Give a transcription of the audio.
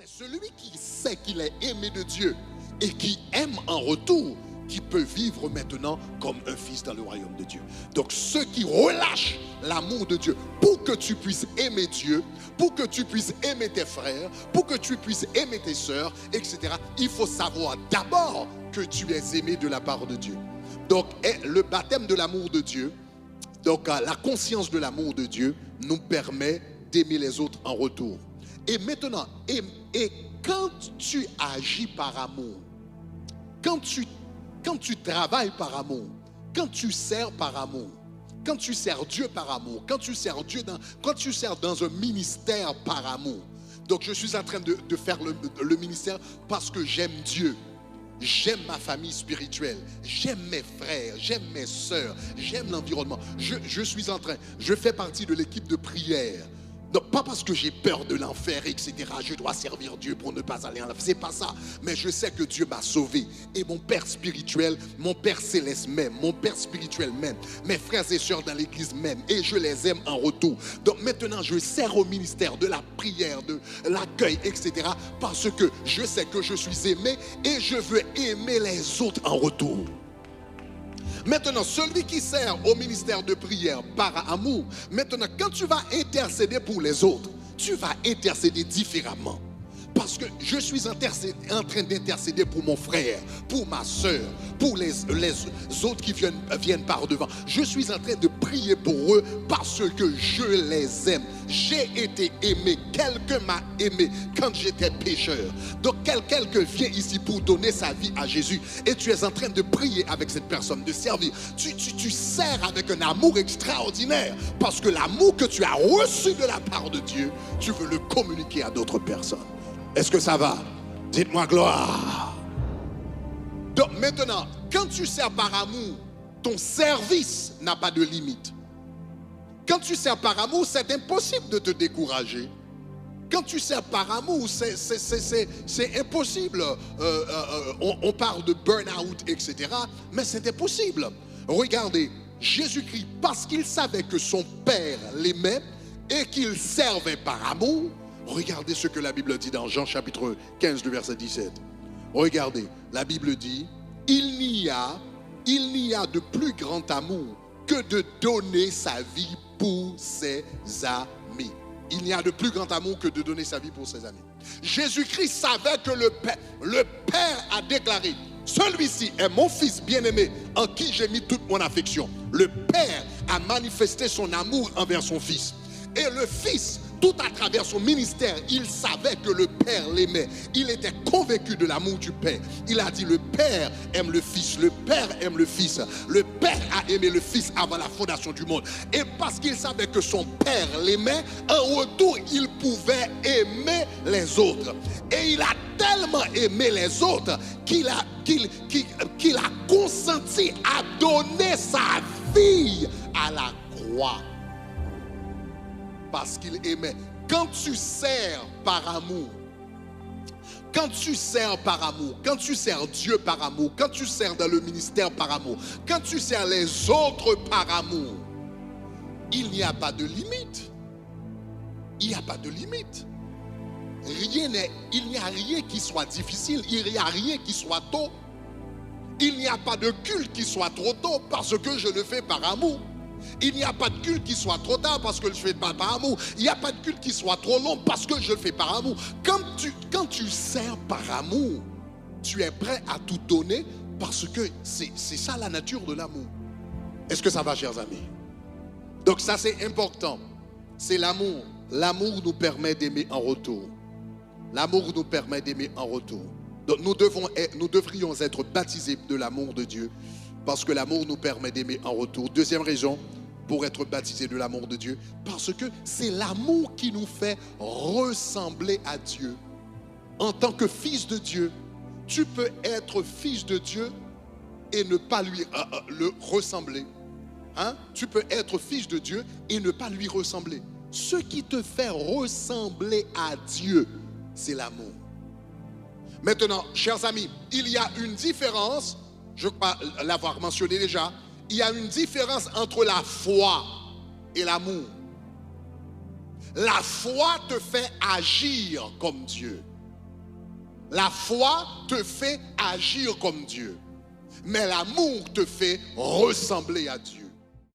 C'est celui qui sait qu'il est aimé de Dieu et qui aime en retour, qui peut vivre maintenant comme un fils dans le royaume de Dieu. Donc ceux qui relâchent l'amour de Dieu pour que tu puisses aimer Dieu, pour que tu puisses aimer tes frères, pour que tu puisses aimer tes sœurs, etc., il faut savoir d'abord que tu es aimé de la part de Dieu. Donc le baptême de l'amour de Dieu, donc la conscience de l'amour de Dieu nous permet d'aimer les autres en retour. Et maintenant, et quand tu agis par amour, quand tu travailles par amour, quand tu sers par amour, quand tu sers Dieu par amour, quand tu sers dans un ministère par amour. Donc je suis en train de faire le ministère parce que j'aime Dieu. J'aime ma famille spirituelle, j'aime mes frères, j'aime mes sœurs, j'aime l'environnement. Je fais partie de l'équipe de prière. Donc pas parce que j'ai peur de l'enfer, etc. Je dois servir Dieu pour ne pas aller en enfer. C'est pas ça. Mais je sais que Dieu m'a sauvé. Et mon Père spirituel, mon Père céleste même, mon Père spirituel même, mes frères et sœurs dans l'église même. Et je les aime en retour. Donc maintenant, je sers au ministère de la prière, de l'accueil, etc. Parce que je sais que je suis aimé et je veux aimer les autres en retour. Maintenant, celui qui sert au ministère de prière par amour, maintenant, quand tu vas intercéder pour les autres, tu vas intercéder différemment. Parce que je suis en train d'intercéder pour mon frère, pour ma soeur, pour les autres qui viennent par devant. Je suis en train de prier pour eux parce que je les aime. J'ai été aimé. Quelqu'un m'a aimé quand j'étais pécheur. Donc quelqu'un vient ici pour donner sa vie à Jésus. Et tu es en train de prier avec cette personne, de servir. Tu sers avec un amour extraordinaire. Parce que l'amour que tu as reçu de la part de Dieu, tu veux le communiquer à d'autres personnes. Est-ce que ça va? Dites-moi gloire. Donc maintenant, quand tu sers par amour, ton service n'a pas de limite. Quand tu sers par amour, c'est impossible de te décourager. Quand tu sers par amour, c'est impossible. On parle de burn-out, etc. Mais c'est impossible. Regardez, Jésus-Christ, parce qu'il savait que son Père l'aimait et qu'il servait par amour, regardez ce que la Bible dit dans Jean chapitre 15, le verset 17. Regardez, la Bible dit, il n'y a de plus grand amour que de donner sa vie pour ses amis. Il n'y a de plus grand amour que de donner sa vie pour ses amis. Jésus-Christ savait que le Père a déclaré, celui-ci est mon fils bien-aimé en qui j'ai mis toute mon affection. Le Père a manifesté son amour envers son fils. Et le fils, tout à travers son ministère, il savait que le Père l'aimait. Il était convaincu de l'amour du Père. Il a dit, le Père aime le Fils, le Père aime le Fils. Le Père a aimé le Fils avant la fondation du monde. Et parce qu'il savait que son Père l'aimait, en retour, il pouvait aimer les autres. Et il a tellement aimé les autres qu'il a consenti à donner sa vie à la croix. Parce qu'il aimait. Quand tu sers par amour, quand tu sers par amour, quand tu sers Dieu par amour, quand tu sers dans le ministère par amour, quand tu sers les autres par amour, il n'y a pas de limite. Il n'y a pas de limite. Il n'y a rien qui soit difficile, il n'y a rien qui soit tôt. Il n'y a pas de culte qui soit trop tôt parce que je le fais par amour. Il n'y a pas de culte qui soit trop tard parce que je le fais pas par amour. Il n'y a pas de culte qui soit trop long parce que je le fais par amour. Quand tu sers par amour, tu es prêt à tout donner parce que c'est ça la nature de l'amour. Est-ce que ça va, chers amis? Donc ça, c'est important. C'est l'amour. L'amour nous permet d'aimer en retour. L'amour nous permet d'aimer en retour. Donc nous devrions être baptisés de l'amour de Dieu parce que l'amour nous permet d'aimer en retour. Deuxième raison pour être baptisés de l'amour de Dieu, parce que c'est l'amour qui nous fait ressembler à Dieu. En tant que fils de Dieu, tu peux être fils de Dieu et ne pas lui le ressembler. Tu peux être fils de Dieu et ne pas lui ressembler. Ce qui te fait ressembler à Dieu, c'est l'amour. Maintenant, chers amis, il y a une différence, je crois l'avoir mentionné déjà, il y a une différence entre la foi et l'amour. La foi te fait agir comme Dieu. La foi te fait agir comme Dieu. Mais l'amour te fait ressembler à Dieu.